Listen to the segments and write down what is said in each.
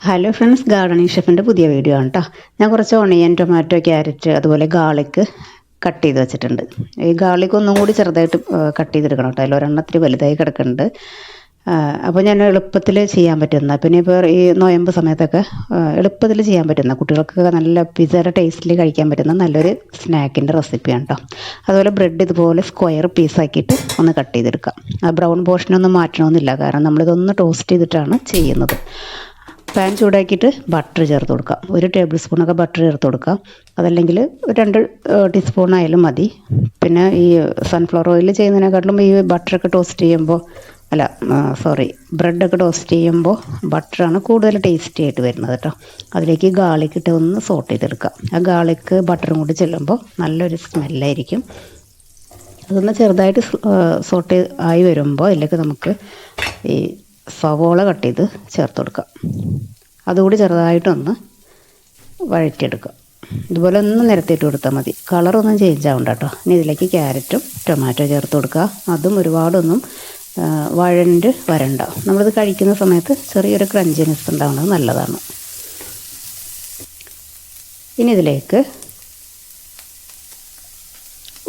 Hello friends, gardening ഷെഫിൻ്റെ പുതിയ video ആണ് കേട്ടോ. ഞാൻ കുറച്ച് ഓണിയൻ, ടൊമാറ്റോ, ക്യാരറ്റ് അതുപോലെ ഗാർലിക്ക് കട്ട് ചെയ്ത് വെച്ചിട്ടുണ്ട്. ഈ ഗാർലിക്ക് ഒന്നും കൂടി ചെറുതായിട്ട് കട്ട് ചെയ്തെടുക്കണം കേട്ടോ. അതിലൊരെണ്ണത്തിൽ വലുതായി കിടക്കുന്നുണ്ട്. അപ്പോൾ ഞാൻ എളുപ്പത്തിൽ ചെയ്യാൻ പറ്റുന്ന, പിന്നെ ഇപ്പോൾ ഈ നോയമ്പ് സമയത്തൊക്കെ എളുപ്പത്തിൽ ചെയ്യാൻ പറ്റുന്ന, കുട്ടികൾക്കൊക്കെ നല്ല പിസ്സയുടെ ടേസ്റ്റിൽ കഴിക്കാൻ പറ്റുന്ന നല്ലൊരു സ്നാക്കിൻ്റെ റെസിപ്പിയാണ് കേട്ടോ. അതുപോലെ ബ്രെഡ് ഇതുപോലെ സ്ക്വയർ പീസാക്കിയിട്ട് ഒന്ന് കട്ട് ചെയ്തെടുക്കാം. ആ ബ്രൗൺ പോർഷനൊന്നും മാറ്റണമെന്നില്ല, കാരണം നമ്മളിതൊന്ന് ടോസ്റ്റ് ചെയ്തിട്ടാണ് ചെയ്യുന്നത്. പാൻ ചൂടാക്കിയിട്ട് ബട്ടർ ചേർത്ത് കൊടുക്കാം. 1 ടേബിൾ സ്പൂണൊക്കെ ബട്ടർ ചേർത്ത് കൊടുക്കാം. അതല്ലെങ്കിൽ 2 ടീസ്പൂൺ ആയാലും മതി. പിന്നെ ഈ സൺഫ്ലവർ ഓയിൽ ചെയ്യുന്നതിനെക്കാട്ടിലും ഈ ബട്ടറൊക്കെ ടോസ്റ്റ് ചെയ്യുമ്പോൾ ബ്രെഡൊക്കെ ടോസ്റ്റ് ചെയ്യുമ്പോൾ ബട്ടറാണ് കൂടുതൽ ടേസ്റ്റി ആയിട്ട് വരുന്നത് കേട്ടോ. അതിലേക്ക് ഗാർലിക് ഇട്ട് ഒന്ന് സോട്ട് ചെയ്തെടുക്കാം. ആ ഗാർലിക്ക് ബട്ടറും കൂടി ചെല്ലുമ്പോൾ നല്ലൊരു സ്മെല്ലായിരിക്കും. അതൊന്ന് ചെറുതായിട്ട് സോട്ട് ആയി വരുമ്പോൾ അതിലേക്ക് നമുക്ക് ഈ സവോള കട്ട് ചെയ്ത് ചേർത്ത് കൊടുക്കാം. അതുകൂടി ചെറുതായിട്ടൊന്ന് വഴറ്റിയെടുക്കുക. ഇതുപോലെ ഒന്ന് നിരത്തിയിട്ട് കൊടുത്താൽ മതി. കളറൊന്നും ചേഞ്ച് ആവണ്ട കേട്ടോ. ഇനി ഇതിലേക്ക് ക്യാരറ്റും ടൊമാറ്റോ ചേർത്ത് കൊടുക്കുക. അതും ഒരുപാടൊന്നും വഴണ്ട് വരണ്ട. നമ്മളിത് കഴിക്കുന്ന സമയത്ത് ചെറിയൊരു ക്രഞ്ചിനെസ് ഉണ്ടാവുന്നത് നല്ലതാണ്. ഇനി ഇതിലേക്ക്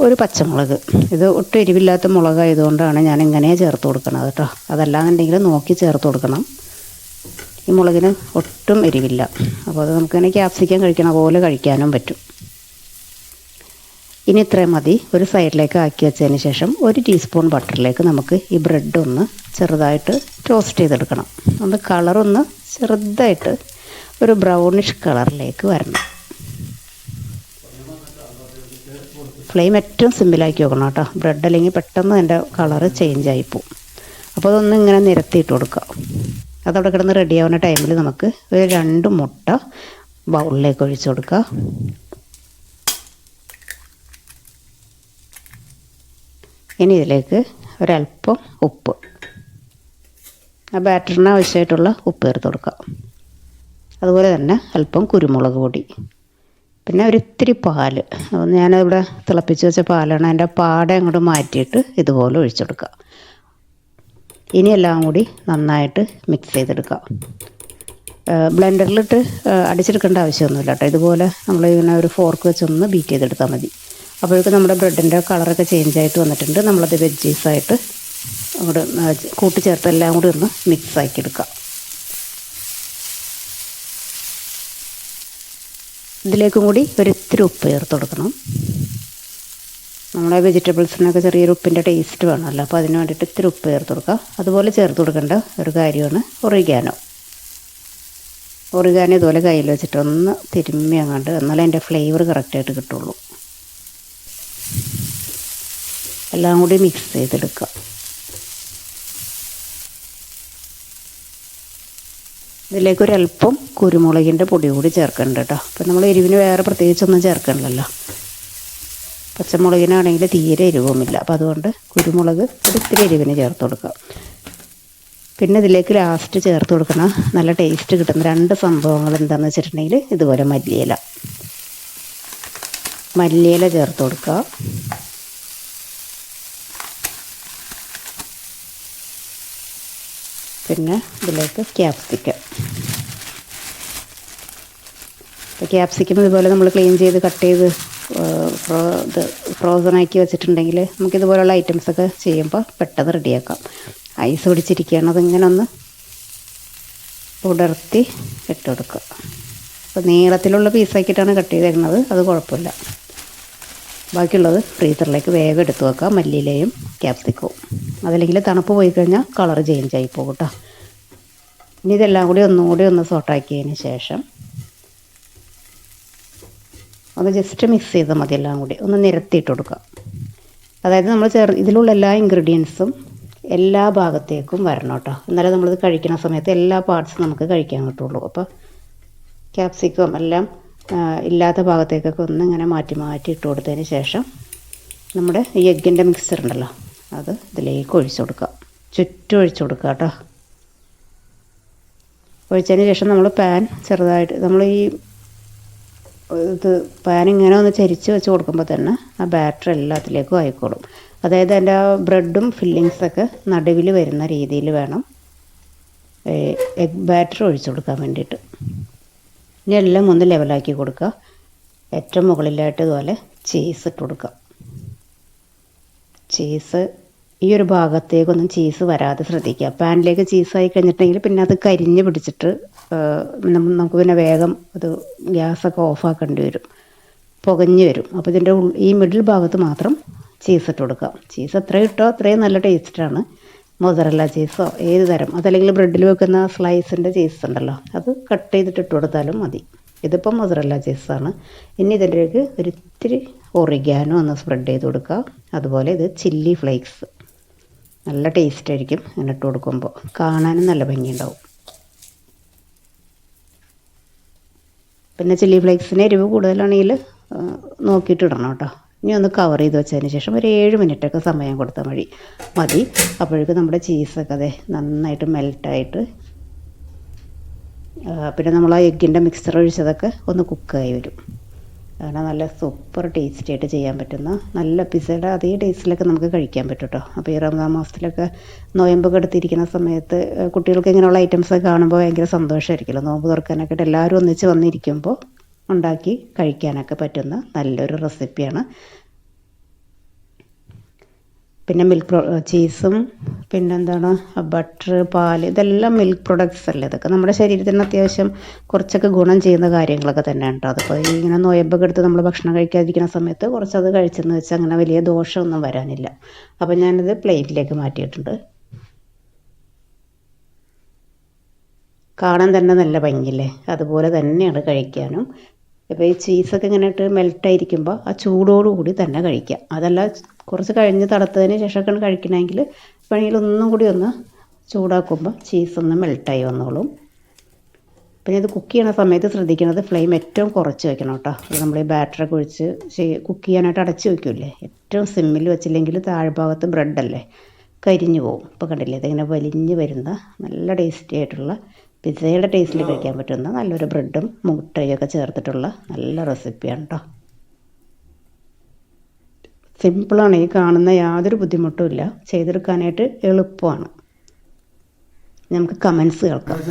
ഒരു പച്ചമുളക്, ഇത് ഒട്ടും എരിവില്ലാത്ത മുളകായതുകൊണ്ടാണ് ഞാൻ ഇങ്ങനെ ചേർത്ത് കൊടുക്കുന്നത് കേട്ടോ. അതല്ലാന്നുണ്ടെങ്കിൽ നോക്കി ചേർത്ത് കൊടുക്കണം. ഈ മുളകിന് ഒട്ടും എരിവില്ല. അപ്പോൾ അത് നമുക്കിങ്ങനെ ക്യാപ്സിക്കം കഴിക്കണ പോലെ കഴിക്കാനും പറ്റും. ഇനി ഇത്രയും മതി. ഒരു സൈഡിലേക്ക് ആക്കി വെച്ചതിന് ശേഷം 1 ടീസ്പൂൺ ബട്ടറിലേക്ക് നമുക്ക് ഈ ബ്രെഡ് ഒന്ന് ചെറുതായിട്ട് ടോസ്റ്റ് ചെയ്തെടുക്കണം. ഒന്ന് കളറൊന്ന് ചെറുതായിട്ട് ഒരു ബ്രൗണിഷ് കളറിലേക്ക് വരണം. ഫ്ലെയിം ഏറ്റവും സിമ്പിളാക്കി വെക്കണം കേട്ടോ. ബ്രെഡ് അല്ലെങ്കിൽ പെട്ടെന്ന് അതിൻ്റെ കളറ് ചേഞ്ച് ആയിപ്പോവും. അപ്പോൾ അതൊന്ന് ഇങ്ങനെ നിരത്തിയിട്ട് കൊടുക്കുക. അതവിടെ കിടന്ന് റെഡി ആവുന്ന ടൈമിൽ നമുക്ക് ഒരു 2 മുട്ട ബൗളിലേക്ക് ഒഴിച്ച് കൊടുക്കുക. ഇനി ഇതിലേക്ക് ഒരല്പം ഉപ്പ്, ആ ബാറ്ററിന് ആവശ്യമായിട്ടുള്ള ഉപ്പ് ചേർത്ത് കൊടുക്കുക. അതുപോലെ തന്നെ അല്പം കുരുമുളക് പൊടി, പിന്നെ ഒരിത്തിരി പാൽ. ഞാനവിടെ തിളപ്പിച്ച് വെച്ച പാലാണ്. അതിൻ്റെ പാട അങ്ങോട്ട് മാറ്റിയിട്ട് ഇതുപോലെ ഒഴിച്ചു കൊടുക്കുക. ഇനി എല്ലാം കൂടി നന്നായിട്ട് മിക്സ് ചെയ്തെടുക്കുക. ബ്ലെൻഡറിലിട്ട് അടിച്ചെടുക്കേണ്ട ആവശ്യമൊന്നുമില്ല കേട്ടോ. ഇതുപോലെ നമ്മൾ ഇങ്ങനെ ഒരു ഫോർക്ക് വെച്ചൊന്ന് ബീറ്റ് ചെയ്തെടുത്താൽ മതി. അപ്പോഴേക്കും നമ്മുടെ ബ്രെഡിൻ്റെ കളറൊക്കെ ചേഞ്ച് ആയിട്ട് വന്നിട്ടുണ്ട്. നമ്മളത് വെജീസായിട്ട് അങ്ങോട്ട് കൂട്ടിച്ചേർത്ത് എല്ലാം കൂടി ഒന്ന് മിക്സ് ആക്കി എടുക്കുക. ഇതിലേക്കും കൂടി ഒരിത്തിരി ഉപ്പ് ചേർത്ത് കൊടുക്കണം. നമ്മളെ വെജിറ്റബിൾസിനൊക്കെ ചെറിയൊരു ഉപ്പിൻ്റെ ടേസ്റ്റ് വേണമല്ലോ. അപ്പോൾ അതിന് വേണ്ടിയിട്ട് ഇത്തിരി ഉപ്പ് ചേർത്ത് കൊടുക്കുക. അതുപോലെ ചേർത്ത് കൊടുക്കേണ്ട ഒരു കാര്യമാണ് ഒറിഗാനോ. ഇതുപോലെ കയ്യിൽ വെച്ചിട്ട് ഒന്ന് തിരുമ്മി അങ്ങാണ്ട്, എന്നാലേ അതിൻ്റെ ഫ്ലേവർ കറക്റ്റായിട്ട് കിട്ടുള്ളൂ. എല്ലാം കൂടി മിക്സ് ചെയ്തെടുക്കുക. ഇതിലേക്കൊരല്പം കുരുമുളകിൻ്റെ പൊടി കൂടി ചേർക്കുന്നുണ്ട് കേട്ടോ. അപ്പം നമ്മൾ എരിവിന് വേറെ പ്രത്യേകിച്ചൊന്നും ചേർക്കണില്ലല്ലോ. പച്ചമുളകിനാണെങ്കിൽ തീരെ എരിവുമില്ല. അപ്പോൾ അതുകൊണ്ട് കുരുമുളക് ഒരിത്തിരി എരിവിന് ചേർത്ത് കൊടുക്കുക. പിന്നെ ഇതിലേക്ക് ലാസ്റ്റ് ചേർത്ത് കൊടുക്കണം നല്ല ടേസ്റ്റ് കിട്ടുന്ന 2 സംഭവങ്ങൾ എന്താണെന്ന് വെച്ചിട്ടുണ്ടെങ്കിൽ ഇതുപോലെ മല്ലിയില ചേർത്ത് കൊടുക്കുക. പിന്നെ ഇതിലേക്ക് ക്യാപ്സിക്കം. അപ്പോൾ ക്യാപ്സിക്കം ഇതുപോലെ നമ്മൾ ക്ലീൻ ചെയ്ത് കട്ട് ചെയ്ത് ഫ്രോസണാക്കി വെച്ചിട്ടുണ്ടെങ്കിൽ നമുക്കിതുപോലുള്ള ഐറ്റംസൊക്കെ ചെയ്യുമ്പോൾ പെട്ടെന്ന് റെഡിയാക്കാം. ഐസ് പിടിച്ചിരിക്കുകയാണ്, അതിങ്ങനെ ഒന്ന് ഉടർത്തി ഇട്ട് കൊടുക്കുക. അപ്പോൾ നീളത്തിലുള്ള പീസാക്കിയിട്ടാണ് കട്ട് ചെയ്തേക്കുന്നത്, അത് കുഴപ്പമില്ല. ബാക്കിയുള്ളത് ഫ്രീസറിലേക്ക് വേഗം എടുത്ത് വെക്കാം, മല്ലിയിലയും ക്യാപ്സിക്കവും. അതല്ലെങ്കിൽ തണുപ്പ് പോയി കഴിഞ്ഞാൽ കളർ ചേഞ്ച് ആയി പോകും കേട്ടോ. ഇനി ഇതെല്ലാം കൂടി ഒന്ന് സോട്ടാക്കിയതിന് ശേഷം ഒന്ന് ജസ്റ്റ് മിക്സ് ചെയ്താൽ മതി. എല്ലാം കൂടി ഒന്ന് നിരത്തിയിട്ട് കൊടുക്കുക. അതായത് നമ്മൾ ഇതിലുള്ള എല്ലാ ഇൻഗ്രീഡിയൻസും എല്ലാ ഭാഗത്തേക്കും വരണം കേട്ടോ. എന്നാലേ നമ്മളിത് കഴിക്കുന്ന സമയത്ത് എല്ലാ പാർട്സും നമുക്ക് കഴിക്കാൻ കിട്ടുള്ളൂ. അപ്പോൾ ക്യാപ്സിക്കം എല്ലാം ഇല്ലാത്ത ഭാഗത്തേക്കൊക്കെ ഒന്ന് ഇങ്ങനെ മാറ്റി ഇട്ട് കൊടുത്തതിന് ശേഷം നമ്മുടെ ഈ എഗ്ഗിൻ്റെ മിക്സർ ഉണ്ടല്ലോ, അത് ഇതിലേക്ക് ഒഴിച്ചു കൊടുക്കുക. ചുറ്റും ഒഴിച്ചു കൊടുക്കുക കേട്ടോ. ഒഴിച്ചതിന് ശേഷം നമ്മൾ പാൻ ചെറുതായിട്ട് പാൻ ഇങ്ങനെ ഒന്ന് ചരിച്ച് വെച്ച് കൊടുക്കുമ്പോൾ തന്നെ ആ ബാറ്റർ എല്ലാത്തിലേക്കും ആയിക്കോളും. അതായത് അതിൻ്റെ ബ്രെഡും ഫില്ലിങ്സൊക്കെ നടുവിൽ വരുന്ന രീതിയിൽ വേണം എഗ് ബാറ്റർ ഒഴിച്ചു കൊടുക്കാൻ വേണ്ടിയിട്ട്. ഇനി എല്ലാം ഒന്ന് ലെവലാക്കി കൊടുക്കുക. ഏറ്റവും മുകളിലായിട്ട് ഇതുപോലെ ചീസ് ഇട്ട് കൊടുക്കുക. ചീസ് ഈ ഒരു ഭാഗത്തേക്കൊന്നും ചീസ് വരാതെ ശ്രദ്ധിക്കുക. പാനിലേക്ക് ചീസായി കഴിഞ്ഞിട്ടുണ്ടെങ്കിൽ പിന്നെ അത് കരിഞ്ഞ് പിടിച്ചിട്ട് നമുക്ക് പിന്നെ വേഗം അത് ഗ്യാസൊക്കെ ഓഫാക്കേണ്ടി വരും, പുകഞ്ഞ് വരും. അപ്പോൾ ഇതിൻ്റെ ഈ മിഡിൽ ഭാഗത്ത് മാത്രം ചീസ് ഇട്ട് കൊടുക്കുക. ചീസ് എത്രയും ഇട്ടോ അത്രയും നല്ല ടേസ്റ്റാണ്. മൊസറല്ല ചീസോ ഏത് തരം, അതല്ലെങ്കിൽ ബ്രെഡിൽ വെക്കുന്ന സ്ലൈസിൻ്റെ ചീസ് ഉണ്ടല്ലോ, അത് കട്ട് ചെയ്തിട്ട് ഇട്ട് കൊടുത്താലും മതി. ഇതിപ്പോൾ മൊസറല്ല ചീസാണ്. ഇനി ഇതിലേക്ക് ഒരിത്തിരി ഒറിഗാനോ ഒന്ന് സ്പ്രെഡ് ചെയ്ത് കൊടുക്കുക. അതുപോലെ ഇത് ചില്ലി ഫ്ലേക്സ്, നല്ല ടേസ്റ്റ് ആയിരിക്കും ഇങ്ങനെ ഇട്ട് കൊടുക്കുമ്പോൾ, കാണാനും നല്ല ഭംഗിയുണ്ടാവും. പിന്നെ ചില്ലി ഫ്ലേക്സിന് എരിവ് കൂടുതലാണെങ്കിൽ നോക്കിയിട്ട് ഇടണം കേട്ടോ. ഇനി ഒന്ന് കവർ ചെയ്ത് വെച്ചതിന് ശേഷം ഒരു 7 മിനിറ്റൊക്കെ സമയം കൊടുത്താൽ മതി. അപ്പോഴേക്കും നമ്മുടെ ചീസൊക്കെ അതെ നന്നായിട്ട് മെൽറ്റായിട്ട്, പിന്നെ നമ്മൾ ആ എഗ്ഗിൻ്റെ മിക്സ്ചർ ഒഴിച്ചതൊക്കെ ഒന്ന് കുക്കായി വരും. അങ്ങനെ നല്ല സൂപ്പർ ടേസ്റ്റി ആയിട്ട് ചെയ്യാൻ പറ്റുന്ന നല്ല പിസ്സയുടെ അതേ ടേസ്റ്റിലൊക്കെ നമുക്ക് കഴിക്കാൻ പറ്റും കേട്ടോ. അപ്പോൾ ഈ റമദാൻ മാസത്തിലൊക്കെ നോയമ്പൊക്കെ എടുത്തിരിക്കുന്ന സമയത്ത് കുട്ടികൾക്ക് ഇങ്ങനെയുള്ള ഐറ്റംസൊക്കെ കാണുമ്പോൾ ഭയങ്കര സന്തോഷമായിരിക്കുമല്ലോ. നോമ്പ് തുറക്കാനൊക്കെ എല്ലാവരും ഒന്നിച്ച് വന്നിരിക്കുമ്പോൾ ഉണ്ടാക്കി കഴിക്കാനൊക്കെ പറ്റുന്ന നല്ലൊരു റെസിപ്പിയാണ്. പിന്നെ ചീസും പിന്നെന്താണ് ബട്ടർ, പാല്, ഇതെല്ലാം മിൽക്ക് പ്രൊഡക്ട്സ് അല്ലേ. ഇതൊക്കെ നമ്മുടെ ശരീരത്തിന് അത്യാവശ്യം കുറച്ചൊക്കെ ഗുണം ചെയ്യുന്ന കാര്യങ്ങളൊക്കെ തന്നെയാണ് കേട്ടോ. അതിപ്പോൾ ഇങ്ങനെ നോയമ്പൊക്കെ എടുത്ത് നമ്മൾ ഭക്ഷണം കഴിക്കാതിരിക്കുന്ന സമയത്ത് കുറച്ചത് കഴിച്ചെന്ന് വെച്ചാൽ അങ്ങനെ വലിയ ദോഷമൊന്നും വരാനില്ല. അപ്പോൾ ഞാനിത് പ്ലേറ്റിലേക്ക് മാറ്റിയിട്ടുണ്ട്. കാണാൻ തന്നെ നല്ല ഭംഗിയില്ലേ, അതുപോലെ തന്നെയാണ് കഴിക്കാനും. ഇപ്പോൾ ഈ ചീസൊക്കെ ഇങ്ങനെ ഇട്ട് മെൽറ്റായിരിക്കുമ്പോൾ ആ ചൂടോടുകൂടി തന്നെ കഴിക്കുക. അതല്ല കുറച്ച് കഴിഞ്ഞ് തണുത്തതിന് ശേഷമൊക്കെയാണ് കഴിക്കണമെങ്കിൽ വേണമെങ്കിൽ ഒന്നും കൂടി ഒന്ന് ചൂടാക്കുമ്പോൾ ചീസൊന്ന് മെൽട്ടായി വന്നോളും. പിന്നെ ഇത് കുക്ക് ചെയ്യണ സമയത്ത് ശ്രദ്ധിക്കുന്നത് ഫ്ലെയിം ഏറ്റവും കുറച്ച് വെക്കണം കേട്ടോ. അത് നമ്മൾ ഈ ബാറ്ററൊക്കെ ഒഴിച്ച് കുക്ക് ചെയ്യാനായിട്ട് അടച്ച് വയ്ക്കില്ലേ, ഏറ്റവും സിമ്മിൽ വെച്ചില്ലെങ്കിൽ താഴ്ഭാഗത്ത് ബ്രെഡല്ലേ കരിഞ്ഞു പോകും. ഇപ്പോൾ കണ്ടില്ലേ, ഇതിങ്ങനെ വലിഞ്ഞ് വരുന്ന നല്ല ടേസ്റ്റി ആയിട്ടുള്ള പിസ്സയുടെ ടേസ്റ്റിൽ കഴിക്കാൻ പറ്റുന്ന നല്ലൊരു ബ്രെഡും മുട്ടയൊക്കെ ചേർത്തിട്ടുള്ള നല്ല റെസിപ്പിയാണ് കേട്ടോ. സിമ്പിളാണ്, ഈ കാണുന്ന യാതൊരു ബുദ്ധിമുട്ടും ഇല്ല, ചെയ്തെടുക്കാനായിട്ട് എളുപ്പമാണ്. നമുക്ക് കമൻസ് കേൾക്കാം.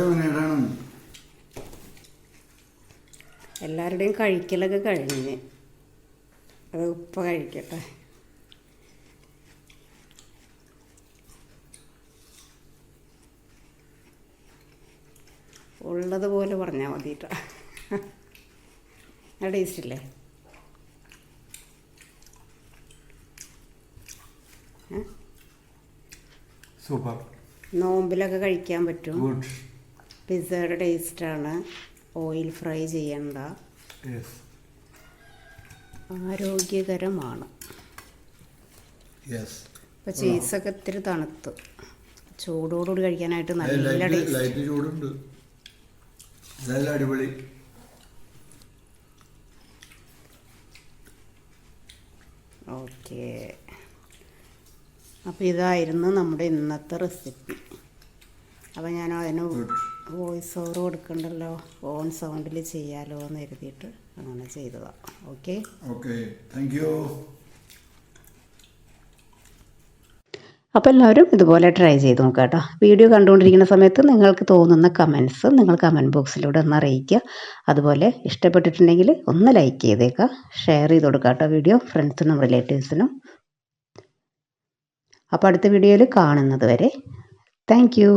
എല്ലാവരുടെയും കഴിക്കലൊക്കെ കഴിഞ്ഞ് അത് ഉപ്പ കഴിക്കട്ടെ. ഉള്ളതുപോലെ പറഞ്ഞാൽ മതി കേട്ടോ. നല്ല ടേസ്റ്റ് ഇല്ലേ? സൂപ്പർ. നോമ്പിലൊക്കെ കഴിക്കാൻ പറ്റും. പിസ്സയുടെ ടേസ്റ്റാണ്, ഓയിൽ ഫ്രൈ ചെയ്യണ്ട, ആരോഗ്യകരമാണ്. ഇപ്പോൾ ചീസൊക്കെ ഇത്തിരി തണുത്ത് ചൂടോടുകൂടി കഴിക്കാനായിട്ട് നല്ല ടേസ്റ്റ്. ചൂടുണ്ട്, നല്ല അടിപൊളി. ഓക്കെ, അപ്പോൾ ഇതായിരുന്നു നമ്മുടെ ഇന്നത്തെ റെസിപ്പി. അപ്പോൾ ഞാൻ അതിന് വോയിസ് ഓവർ കൊടുക്കണ്ടല്ലോ, ഓൺ സൗണ്ടിൽ ചെയ്യാലോ എന്ന് എഴുതിയിട്ട് അങ്ങനെ ചെയ്തതാണ്. Okay okay, thank you. അപ്പോൾ എല്ലാവരും ഇതുപോലെ ട്രൈ ചെയ്ത് നോക്കുക കേട്ടോ. വീഡിയോ കണ്ടുകൊണ്ടിരിക്കുന്ന സമയത്ത് നിങ്ങൾക്ക് തോന്നുന്ന കമൻസ് നിങ്ങൾ കമൻറ്റ് ബോക്സിലൂടെ ഒന്ന് അറിയിക്കുക. അതുപോലെ ഇഷ്ടപ്പെട്ടിട്ടുണ്ടെങ്കിൽ ഒന്ന് ലൈക്ക് ചെയ്തേക്കുക, ഷെയർ ചെയ്ത് കൊടുക്കുക കേട്ടോ വീഡിയോ ഫ്രണ്ട്സിനും റിലേറ്റീവ്സിനും. അപ്പോൾ അടുത്ത വീഡിയോയിൽ കാണുന്നത് വരെ താങ്ക് യു.